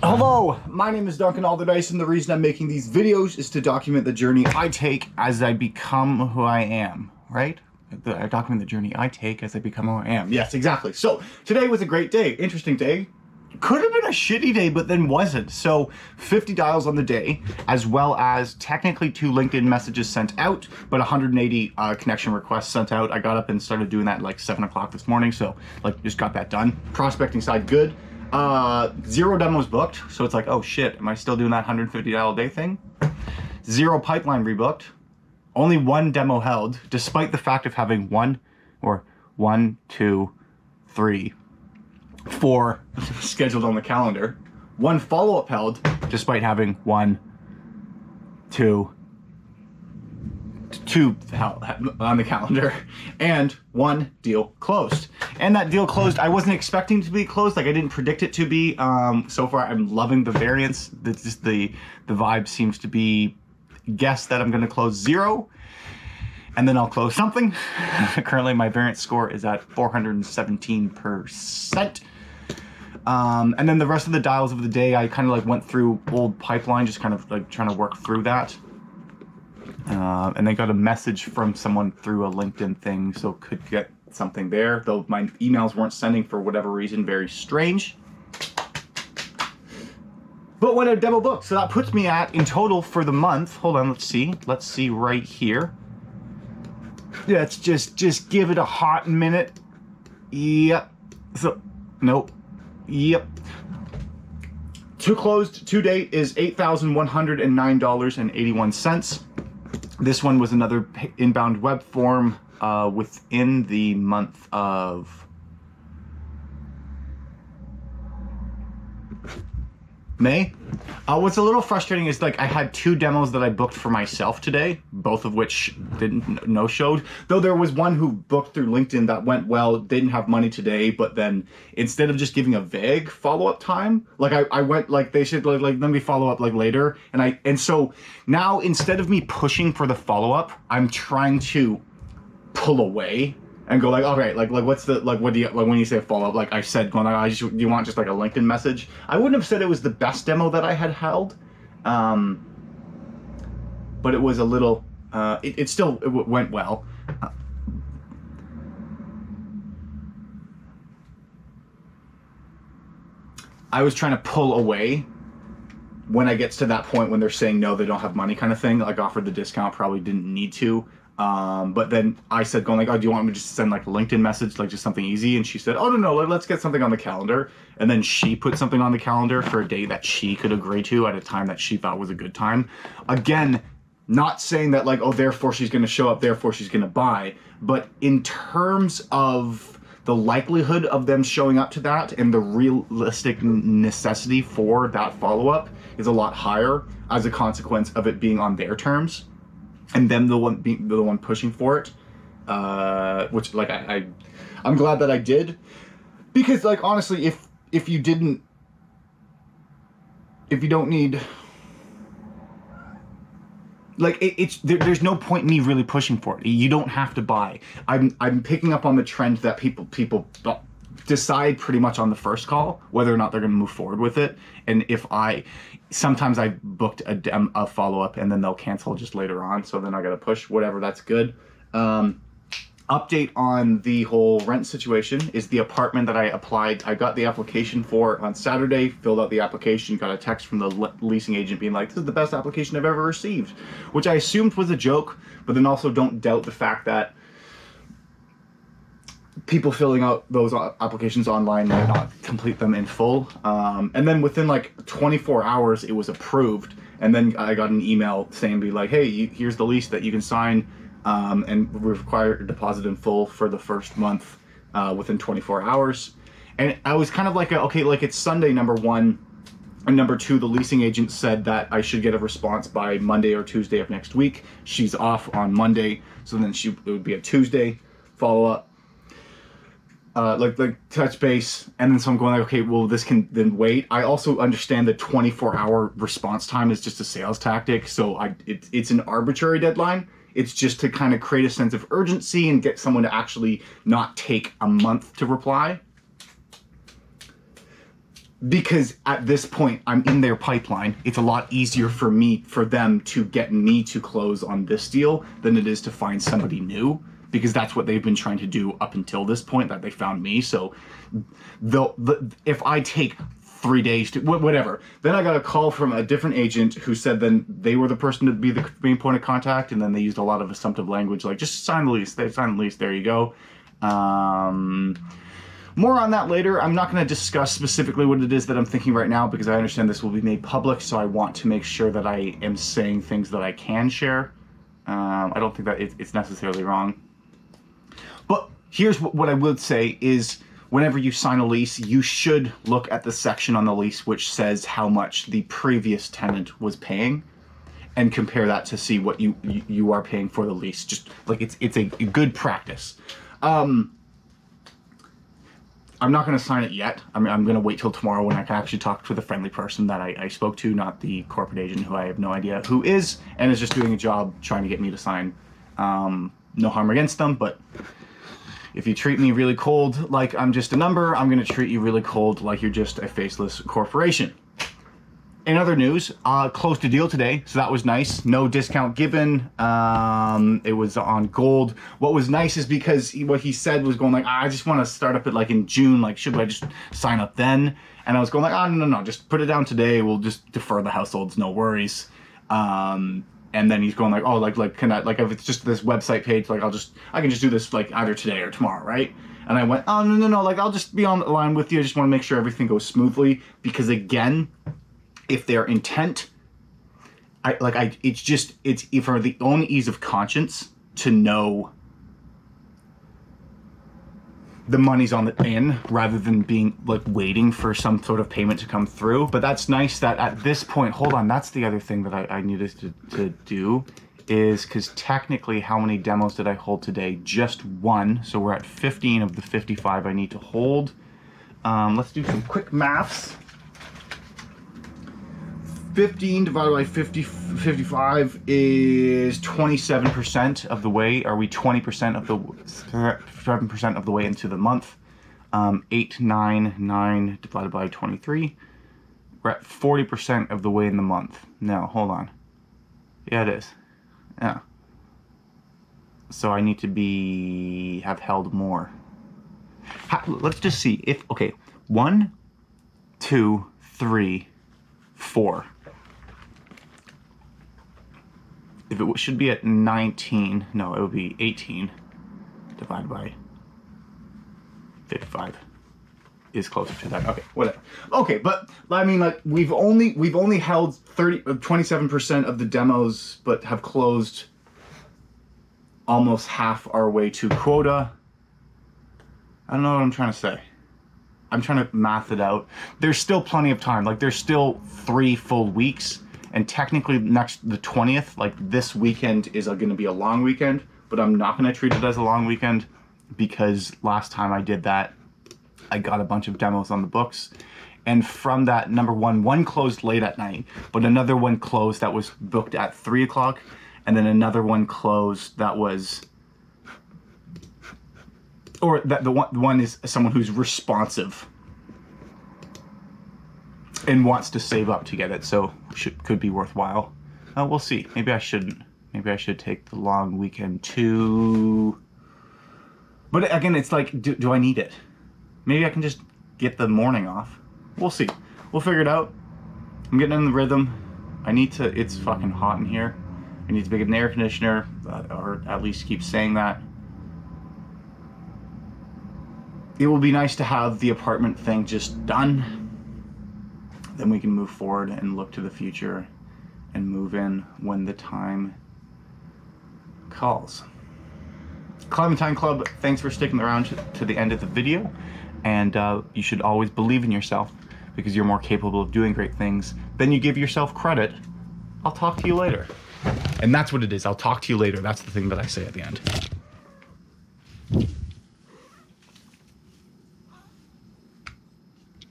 Hello, my name is Duncan Alderdice, and the reason I'm making these videos is to document the journey I take as I become who I am, right? I document the journey I take as I become who I am. Yes, exactly. So, today was a great day, interesting day. Could have been a shitty day, but then wasn't. So, 50 dials on the day, as well as technically 2 LinkedIn messages sent out, but 180 connection requests sent out. I got up and started doing that at like 7 o'clock this morning, so just got that done. Prospecting side, good. 0 demos booked, so it's like, oh shit, am I still doing that $150 a day thing? 0 pipeline rebooked. Only 1 demo held, despite the fact of having 1, 2, 3, 4 scheduled on the calendar. 1 follow-up held, despite having 1, 2 on the calendar, and 1 deal closed. And that deal closed, I wasn't expecting to be closed, like I didn't predict it to be. So far I'm loving the variance. The vibe seems to be, guess that I'm gonna close 0, and then I'll close something. Currently my variance score is at 417%. And then the rest of the dials of the day, I kind of like went through old pipeline, just kind of like trying to work through that. And I got a message from someone through a LinkedIn thing, so could get something there, though my emails weren't sending for whatever reason. Very strange. But when a demo booked, so that puts me at, in total for the month, hold on, let's see right here. Let's just give it a hot minute. Yep. So, nope. Yep. To closed to date is $8,109.81. This one was another inbound web form within the month of May. What's a little frustrating is like I had 2 demos that I booked for myself today, both of which didn't no-showed. Though there was one who booked through LinkedIn that went well, didn't have money today, but then instead of just giving a vague follow-up time, like I went like they should like let me follow up like later, and so now instead of me pushing for the follow-up, I'm trying to pull away and go like, all right, like what's the, like, what do you, like when you say follow up, like I said, going like, do you want just like a LinkedIn message? I wouldn't have said it was the best demo that I had held, but it was a little, it still went well. I was trying to pull away when I gets to that point when they're saying no, they don't have money kind of thing, like offered the discount, probably didn't need to. But then I said, going like, oh, do you want me to just send like a LinkedIn message, like just something easy? And she said, oh, no, let's get something on the calendar. And then she put something on the calendar for a day that she could agree to at a time that she thought was a good time. Again, not saying that like, oh, therefore she's going to show up, therefore she's going to buy. But in terms of the likelihood of them showing up to that and the realistic necessity for that follow-up is a lot higher as a consequence of it being on their terms. And them the one pushing for it, which like I'm glad that I did, because like honestly, if you don't need, like there's no point in me really pushing for it. You don't have to buy. I'm picking up on the trend that people decide pretty much on the first call whether or not they're going to move forward with it. And sometimes I booked a follow-up and then they'll cancel just later on, so then I gotta push, whatever, that's good. Update on the whole rent situation is the apartment that I applied. I got the application for on Saturday, filled out the application, got a text from the leasing agent being like, this is the best application I've ever received, which I assumed was a joke, but then also don't doubt the fact that people filling out those applications online might not complete them in full. And then within like 24 hours, it was approved. And then I got an email saying, be like, hey, here's the lease that you can sign, and we require a deposit in full for the first month within 24 hours. And I was kind of like, okay, like it's Sunday, number 1. And number 2, the leasing agent said that I should get a response by Monday or Tuesday of next week. She's off on Monday, so then it would be a Tuesday follow-up. Like touch base, and then so I'm going like, okay, well, this can then wait. I also understand that 24-hour response time is just a sales tactic, so it's an arbitrary deadline. It's just to kind of create a sense of urgency and get someone to actually not take a month to reply. because at this point I'm in their pipeline. It's a lot easier for them to get me to close on this deal than it is to find somebody new, because that's what they've been trying to do up until this point, that they found me. So if I take 3 days to whatever, then I got a call from a different agent who said then they were the person to be the main point of contact, and then they used a lot of assumptive language like, just sign the lease. They signed the lease, there you go. More on that later. I'm not going to discuss specifically what it is that I'm thinking right now, because I understand this will be made public, so I want to make sure that I am saying things that I can share. I don't think that it's necessarily wrong. But here's what I would say is, whenever you sign a lease, you should look at the section on the lease which says how much the previous tenant was paying, and compare that to see what you are paying for the lease. Just like it's a good practice. I'm not going to sign it yet. I'm going to wait till tomorrow when I can actually talk to the friendly person that I spoke to, not the corporate agent who I have no idea who is, and is just doing a job trying to get me to sign. No harm against them, but if you treat me really cold like I'm just a number, I'm going to treat you really cold like you're just a faceless corporation. In other news, closed a deal today, so that was nice. No discount given. It was on gold. What was nice is because what he said was going like, I just want to start up it like in June. Like, should I just sign up then? And I was going like, oh, no, just put it down today. We'll just defer the households, no worries. And then he's going like, oh, like can I, like if it's just this website page, like I can just do this like either today or tomorrow, right? And I went, oh, no, like I'll just be on the line with you. I just want to make sure everything goes smoothly, because again, if their intent, it's for the own ease of conscience to know the money's on the in, rather than being like waiting for some sort of payment to come through. But that's nice that at this point, hold on, that's the other thing that I needed to do, is because technically how many demos did I hold today? Just one. So we're at 15 of the 55 I need to hold. Let's do some quick maths. 15 divided by 55 is 27% of the way. Are we 20% of the 7% of the way into the month? 899 divided by 23. We're at 40% of the way in the month. No, hold on. Yeah, it is. Yeah. So I need to have held more. Let's just see if, okay, 1, 2, 3, 4. If it should be at 19, no, it would be 18 divided by 55 is closer to that. Okay, whatever. Okay, but I mean, like we've only held 27% of the demos, but have closed almost half our way to quota. I don't know what I'm trying to say. I'm trying to math it out. There's still plenty of time. Like there's still 3 full weeks. And technically the 20th, like this weekend is going to be a long weekend, but I'm not going to treat it as a long weekend, because last time I did that, I got a bunch of demos on the books. And from that, number one closed late at night, but another one closed that was booked at 3 o'clock. And then another one closed that was, or that the one is someone who's responsive and wants to save up to get it, so could be worthwhile. We'll see. Maybe I shouldn't. Maybe I should take the long weekend too. But again, it's like, do I need it? Maybe I can just get the morning off. We'll see. We'll figure it out. I'm getting in the rhythm. I need to. It's fucking hot in here. I need to get an air conditioner, or at least keep saying that. It will be nice to have the apartment thing just done. Then we can move forward and look to the future and move in when the time calls. Clementine Club, thanks for sticking around to the end of the video. And you should always believe in yourself, because you're more capable of doing great things than you give yourself credit. I'll talk to you later. And that's what it is. I'll talk to you later. That's the thing that I say at the end.